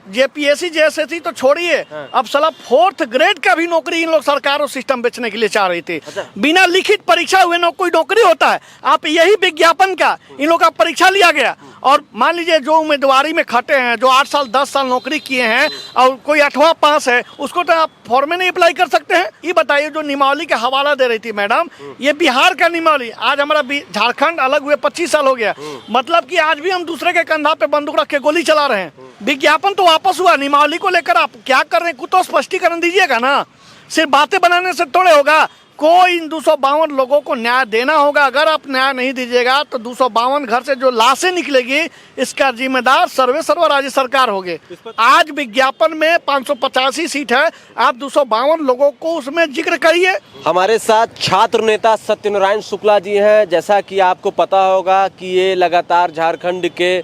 JPSC JSSC तो छोड़िए, अब साला 4th ग्रेड का भी नौकरी इन लोग सरकार और सिस्टम बेचने के लिए चाह रही थी। बिना लिखित परीक्षा हुए कोई नौकरी होता है? आप यही विज्ञापन का इन लोग का परीक्षा लिया गया, और मान लीजिए जो उम्मीदवारी में खटे हैं, जो 8 साल 10 साल नौकरी किए हैं और कोई 8वां पास है, उसको तो आप फॉर्म में नहीं अप्लाई कर सकते हैं। ये बताइए, जो निमावली का हवाला दे रही थी मैडम, ये बिहार का निमावली, आज हमारा झारखंड अलग हुए 25 साल हो गया, मतलब कि आज भी हम दूसरे के कंधा पे बंदूक रख के गोली चला रहे हैं। विज्ञापन तो वापस हुआ, निमावली को लेकर आप क्या कर रहे हैं, कुछ तो स्पष्टीकरण दीजिएगा ना। सिर्फ बातें बनाने से थोड़े होगा, कोई इन 252 लोगों को न्याय देना होगा। अगर आप न्याय नहीं दीजिएगा तो 252 घर से जो लाशें निकलेगी, इसका जिम्मेदार सर्वे राज्य सरकार होगी। आज विज्ञापन में 585 सीट है, आप 252 लोगों को उसमें जिक्र करिए। हमारे साथ छात्र नेता सत्यनारायण शुक्ला जी हैं। जैसा कि आपको पता होगा कि ये लगातार झारखंड के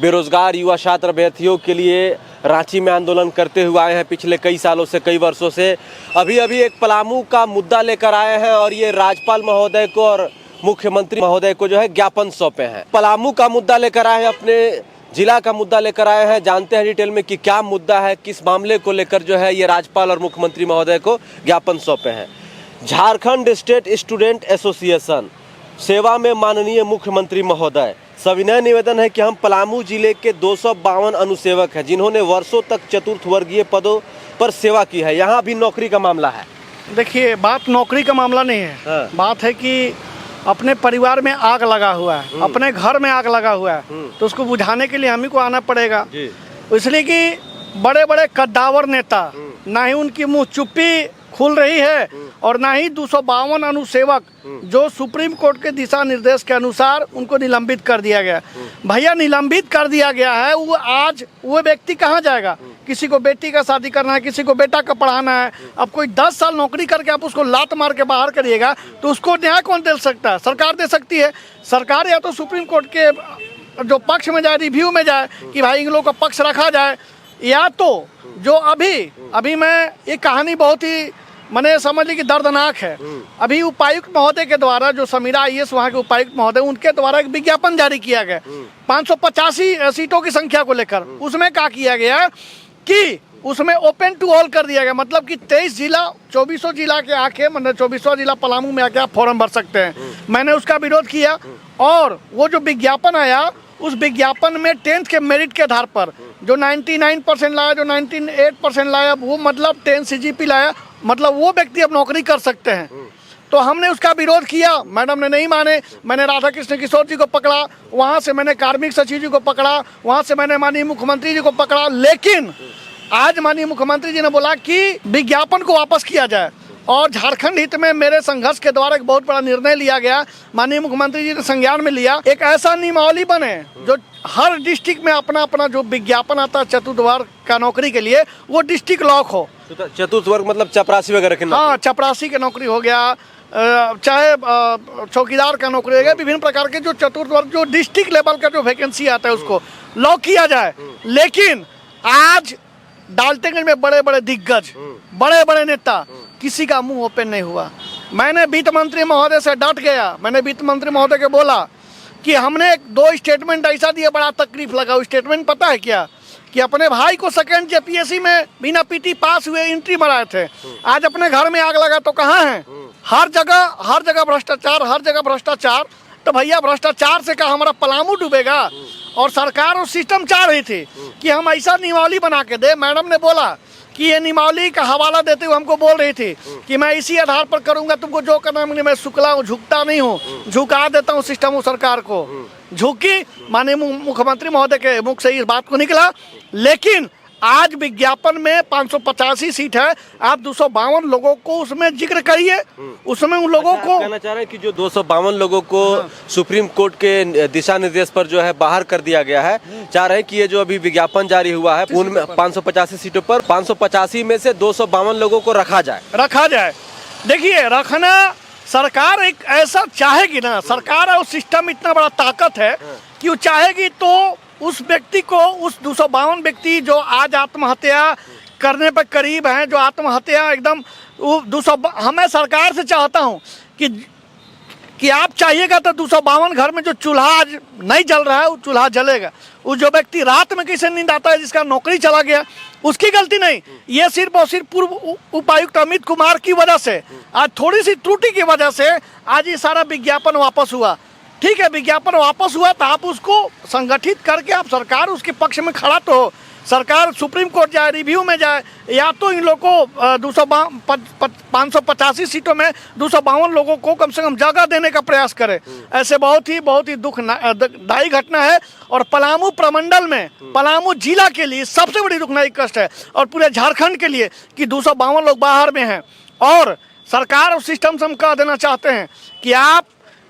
बेरोजगार युवा छात्र अभ्यर्थियों के लिए रांची में आंदोलन करते हुए आए हैं पिछले कई सालों से, कई वर्षों से। अभी एक पलामू का मुद्दा लेकर आए हैं और ये राज्यपाल महोदय को और मुख्यमंत्री महोदय को जो है ज्ञापन सौंपे हैं। पलामू का मुद्दा लेकर आए हैं, अपने जिला का मुद्दा लेकर आए हैं। जानते हैं डिटेल में कि क्या मुद्दा है, किस मामले को लेकर जो है ये राज्यपाल और मुख्यमंत्री महोदय को ज्ञापन सौंपे हैं। झारखंड स्टेट स्टूडेंट एसोसिएशन सेवा में माननीय मुख्यमंत्री महोदय, सविनय निवेदन है कि हम पलामू जिले के 252 अनुसेवक हैं जिन्होंने वर्षों तक चतुर्थ वर्गीय पदों पर सेवा की है। यहाँ भी नौकरी का मामला है। देखिए, बात नौकरी का मामला नहीं है, बात है कि अपने परिवार में आग लगा हुआ है, अपने घर में आग लगा हुआ है, तो उसको बुझाने के लिए हम ही को आना पड़ेगा। इसलिए कि बड़े बड़े कद्दावर नेता, ना ही उनकी मुँह चुप्पी खुल रही है और ना ही 252 अनुसेवक जो सुप्रीम कोर्ट के दिशा निर्देश के अनुसार उनको निलंबित कर दिया गया। भैया, निलंबित कर दिया गया है, वो आज वो व्यक्ति कहाँ जाएगा? किसी को बेटी का शादी करना है, किसी को बेटा का पढ़ाना है। अब कोई 10 साल नौकरी करके आप उसको लात मार के बाहर करिएगा तो उसको न्याय कौन दे सकता है? सरकार दे सकती है। सरकार या तो सुप्रीम कोर्ट के जो पक्ष में जाए, रिव्यू में जाए कि भाई इन लोगों का पक्ष रखा जाए, या तो जो अभी मैं ये कहानी बहुत ही मैंने समझ ली कि दर्दनाक है। अभी उपायुक्त महोदय के द्वारा, जो समीरा आईएएस वहाँ के उपायुक्त महोदय, उनके द्वारा एक विज्ञापन जारी किया गया 585 सीटों की संख्या को लेकर। उसमें क्या किया गया कि उसमें ओपन टू ऑल कर दिया गया, मतलब कि 23 जिला 2400 जिला के आके, मतलब 24वां जिला पलामू में आके आप फॉर्म भर सकते हैं। मैंने उसका विरोध किया और वो जो विज्ञापन आया, उस विज्ञापन में 10th के मेरिट के आधार पर जो 99% लाया, जो 98% लाया, वो मतलब 10 CGP लाया, मतलब वो व्यक्ति अब नौकरी कर सकते हैं। तो हमने उसका विरोध किया, मैडम ने नहीं माने। मैंने राधा कृष्ण किशोर जी को पकड़ा, वहाँ से मैंने कार्मिक सचिव जी को पकड़ा, वहाँ से मैंने माननीय मुख्यमंत्री जी को पकड़ा, लेकिन आज माननीय मुख्यमंत्री जी ने बोला कि विज्ञापन को वापस किया जाए। और झारखंड हित में मेरे संघर्ष के द्वारा एक बहुत बड़ा निर्णय लिया गया, माननीय मुख्यमंत्री जी ने संज्ञान में लिया, एक ऐसा नियमावली बने जो हर डिस्ट्रिक्ट में अपना अपना जो विज्ञापन आता है चतुर्थ वर्ग का नौकरी के लिए, वो डिस्ट्रिक्ट लॉक हो। चतुर्थ वर्ग मतलब चपरासी वगैरह के? हाँ, चपरासी की नौकरी हो गया, चाहे चौकीदार का नौकरी हो गया, विभिन्न प्रकार के जो चतुर्थ वर्ग जो डिस्ट्रिक्ट लेवल का जो वैकेंसी आता है उसको लॉक किया जाए। लेकिन आज डाल्टनगंज में बड़े बड़े दिग्गज, बड़े बड़े नेता, किसी का मुंह ओपन नहीं हुआ। मैंने वित्त मंत्री महोदय से डट गया, मैंने वित्त मंत्री महोदय को बोला कि हमने 2 स्टेटमेंट ऐसा दिया, बड़ा तकलीफ लगा। स्टेटमेंट पता है क्या? कि अपने भाई को सेकंड जेपीएससी में बिना पीटी पास हुए एंट्री मराए थे, आज अपने घर में आग लगा तो कहाँ है? हर जगह भ्रष्टाचार, हर जगह भ्रष्टाचार। तो भैया, भ्रष्टाचार से क्या हमारा पलामू डूबेगा? और सरकार और सिस्टम चाह रही थी कि हम ऐसा नियमावली बना के दे। मैडम ने बोला कि ये नियमावली का हवाला देते हुए हमको बोल रही थी कि मैं इसी आधार पर करूंगा, तुमको जो करना है। मैं शुक्ला हूँ, झुकता नहीं हूँ, झुका देता हूँ सिस्टम, सरकार को झुकी। माननीय मुख्यमंत्री महोदय के मुख से इस बात को निकला। लेकिन आज विज्ञापन में 585 सीट है, आप 252 लोगों को उसमें जिक्र करिए, उसमें उन लोगों को कहना चाह रहे हैं कि जो 252 लोगों को सुप्रीम कोर्ट के दिशा निर्देश पर जो है बाहर कर दिया गया है, चाह रहे हैं कि ये जो अभी विज्ञापन जारी हुआ है उनमें 585 सीटों पर 585 में से 252 लोगों को रखा जाए। देखिए, रखना सरकार एक ऐसा चाहेगी ना, सरकार और सिस्टम इतना बड़ा ताकत है कि वो चाहेगी तो उस व्यक्ति को, उस 252 व्यक्ति जो आज आत्महत्या करने पर करीब हैं, जो आत्महत्या एकदम, मैं सरकार से चाहता हूं कि कि आप चाहिएगा तो 252 घर में जो चूल्हा आज नहीं जल रहा है वो चूल्हा जलेगा। वो जो व्यक्ति रात में किसे नींद आता है, जिसका नौकरी चला गया, उसकी गलती नहीं, ये सिर्फ और सिर्फ पूर्व उपायुक्त अमित कुमार की वजह से, आज थोड़ी सी त्रुटि की वजह से आज ये सारा विज्ञापन वापस हुआ। ठीक है, विज्ञापन वापस हुआ तो आप उसको संगठित करके आप सरकार उसके पक्ष में खड़ा तो हो, सरकार सुप्रीम कोर्ट जाए, रिव्यू में जाए, या तो इन लोगों को 585 सीटों में 252 लोगों को कम से कम जगह देने का प्रयास करे। ऐसे बहुत ही दुखदायी घटना है और पलामू प्रमंडल में, पलामू जिला के लिए सबसे बड़ी दुखदायी कष्ट है और पूरे झारखंड के लिए कि 252 लोग बाहर में हैं। और सरकार और सिस्टम से हम कह देना चाहते हैं कि आप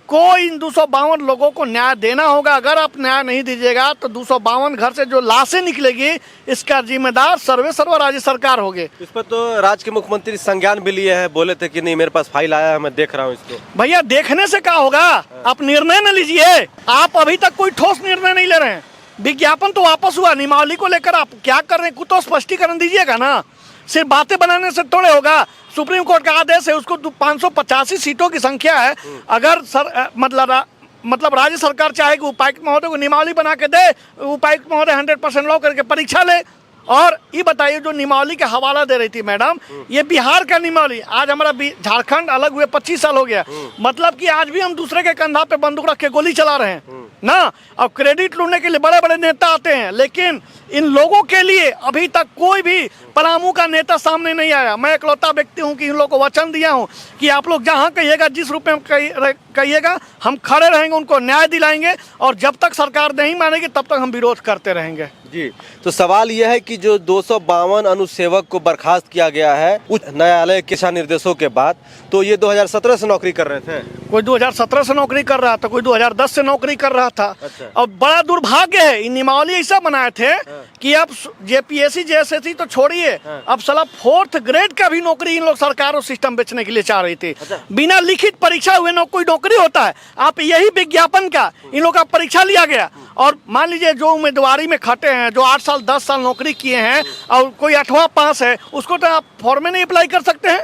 को इन 252 लोगों को न्याय देना होगा। अगर आप न्याय नहीं दीजिएगा तो 252 घर से जो लाशें निकलेगी इसका जिम्मेदार सर्व राज्य सरकार होगी। इस पर तो राज्य के मुख्यमंत्री संज्ञान भी लिए हैं, बोले थे कि नहीं मेरे पास फाइल आया है, मैं देख रहा हूँ इसको। भैया देखने से क्या होगा, आप निर्णय न लीजिए। आप अभी तक कोई ठोस निर्णय नहीं ले रहे हैं। विज्ञापन तो वापस हुआ, नियमावली को लेकर आप क्या कर रहे हैं, कुछ तो स्पष्टीकरण दीजिएगा ना। सिर्फ बातें बनाने से थोड़े होगा। सुप्रीम कोर्ट का आदेश है, उसको 585 सीटों की संख्या है। अगर मतलब राज्य सरकार चाहे कि उपायुक्त महोदय को नियमावली बना के दे, उपायुक्त महोदय 100% लॉ करके परीक्षा ले। और ये बताइए, जो नियमावली का हवाला दे रही थी मैडम, ये बिहार का नियमावली, आज हमारा झारखंड अलग हुए 25 साल हो गया, मतलब कि आज भी हम दूसरे के कंधा पे बंदूक रख के गोली चला रहे हैं ना। अब क्रेडिट लूटने के लिए बड़े बड़े नेता आते हैं, लेकिन इन लोगों के लिए अभी तक कोई भी पलामू का नेता सामने नहीं आया। मैं इकलौता व्यक्ति हूं कि इन लोगों को वचन दिया हूं कि आप लोग जहां कहिएगा, जिस रूप में कहिएगा, हम खड़े रहेंगे, उनको न्याय दिलाएंगे और जब तक सरकार नहीं मानेगी तब तक हम विरोध करते रहेंगे। जी, तो सवाल यह है कि जो 252 अनुसेवक को बर्खास्त किया गया है उच्च न्यायालय के दिशा निर्देशों के बाद, तो ये 2017 से नौकरी कर रहे थे। कोई 2017 से नौकरी कर रहा था, कोई 2010 से नौकरी कर रहा था। अच्छा। और बड़ा दुर्भाग्य है, इन नियमावली ऐसा बनाए थे कि अब जेपीएससी जेएसएससी तो छोड़िए, अब साला 4th ग्रेड का भी नौकरी इन लोग सरकार और सिस्टम बेचने के लिए चाह रही थी। अच्छा। बिना लिखित परीक्षा हुए कोई नौकरी होता है? आप यही विज्ञापन का इन लोग का परीक्षा लिया गया और मान लीजिए जो उम्मीदवारी में खटे हैं, जो 8 साल 10 साल नौकरी किए हैं और कोई 8वां पास है, उसको तो आप फॉर्म में नहीं अप्लाई कर सकते हैं।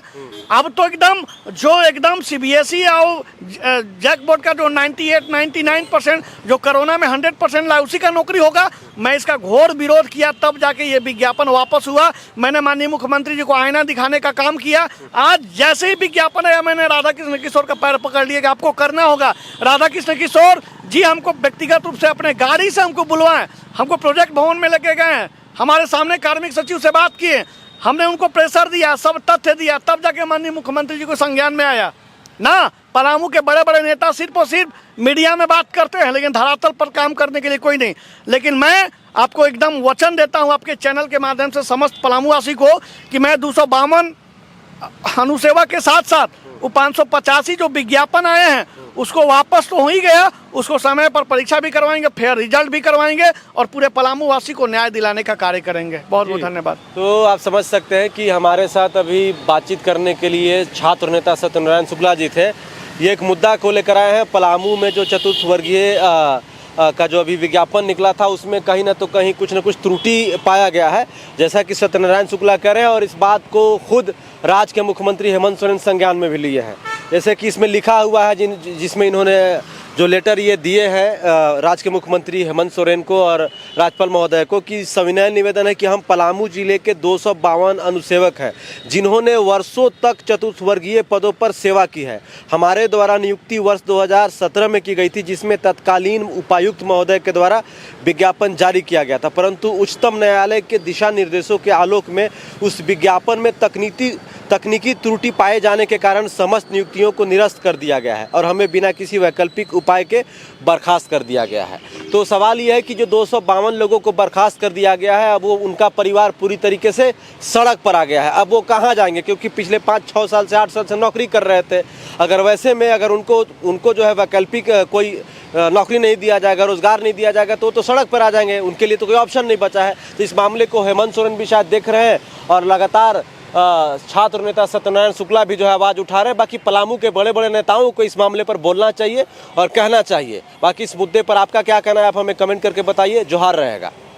अब तो एकदम सीबीएसई और जैक बोर्ड का जो 98-99% जो कोरोना में 100% लाया, उसी का नौकरी होगा। मैं इसका घोर विरोध किया, तब जाके ये विज्ञापन वापस हुआ। मैंने माननीय मुख्यमंत्री जी को आईना दिखाने का काम किया। आज जैसे ही विज्ञापन आया, मैंने राधा कृष्ण किशोर का पैर पकड़ लिया कि आपको करना होगा। राधा कृष्ण किशोर जी हमको व्यक्तिगत रूप से अपने गाड़ी से हमको बुलवाएं, हमको प्रोजेक्ट भवन में लेके गए हैं, हमारे सामने कार्मिक सचिव से बात किए, हमने उनको प्रेशर दिया, सब तथ्य दिया, तब जाके माननीय मुख्यमंत्री जी को संज्ञान में आया ना। पलामू के बड़े बड़े नेता सिर्फ और सिर्फ मीडिया में बात करते हैं, लेकिन धरातल पर काम करने के लिए कोई नहीं। लेकिन मैं आपको एकदम वचन देता हूं आपके चैनल के माध्यम से समस्त पलामूवासी को कि मैं 252 अनुसेवा के साथ साथ वो 585 जो विज्ञापन आए हैं उसको वापस तो हो ही गया, उसको समय पर परीक्षा भी करवाएंगे, फेयर रिजल्ट भी करवाएंगे और पूरे पलामू वासी को न्याय दिलाने का कार्य करेंगे। बहुत बहुत धन्यवाद। तो आप समझ सकते हैं कि हमारे साथ अभी बातचीत करने के लिए छात्र नेता सत्यनारायण शुक्ला जी थे। ये एक मुद्दा को लेकर आए हैं। पलामू में जो चतुर्थ वर्गीय का जो अभी विज्ञापन निकला था उसमें कहीं ना तो कहीं कुछ न कुछ त्रुटि पाया गया है, जैसा कि सत्यनारायण शुक्ला कह रहे हैं, और इस बात को खुद राज्य के मुख्यमंत्री हेमंत सोरेन संज्ञान में भी लिए हैं। जैसे कि इसमें लिखा हुआ है जिसमें इन्होंने जो लेटर ये दिए हैं राज्य के मुख्यमंत्री हेमंत सोरेन को और राज्यपाल महोदय को कि सविनय निवेदन है कि हम पलामू जिले के 252 अनुसेवक हैं जिन्होंने वर्षों तक चतुर्थवर्गीय पदों पर सेवा की है। हमारे द्वारा नियुक्ति वर्ष 2017 में की गई थी, जिसमें तत्कालीन उपायुक्त महोदय के द्वारा विज्ञापन जारी किया गया था, परंतु उच्चतम न्यायालय के दिशा निर्देशों के आलोक में उस विज्ञापन में तकनीकी त्रुटि पाए जाने के कारण समस्त नियुक्तियों को निरस्त कर दिया गया है और हमें बिना किसी वैकल्पिक उपाय के बर्खास्त कर दिया गया है। तो सवाल यह है कि जो 252 लोगों को बर्खास्त कर दिया गया है, अब वो उनका परिवार पूरी तरीके से सड़क पर आ गया है। अब वो कहाँ जाएंगे, क्योंकि पिछले 5-6 साल से 8 साल से नौकरी कर रहे थे। अगर वैसे में अगर उनको जो है वैकल्पिक कोई नौकरी नहीं दिया जाएगा, रोजगार नहीं दिया जाएगा, तो सड़क पर आ जाएंगे। उनके लिए तो कोई ऑप्शन नहीं बचा है। तो इस मामले को हेमंत सोरेन भी शायद देख रहे हैं और लगातार छात्र नेता सत्यनारायण शुक्ला भी जो है आवाज़ उठा रहे हैं। बाकी पलामू के बड़े बड़े नेताओं को इस मामले पर बोलना चाहिए और कहना चाहिए। बाकी इस मुद्दे पर आपका क्या कहना है, आप हमें कमेंट करके बताइए। जोहार रहेगा।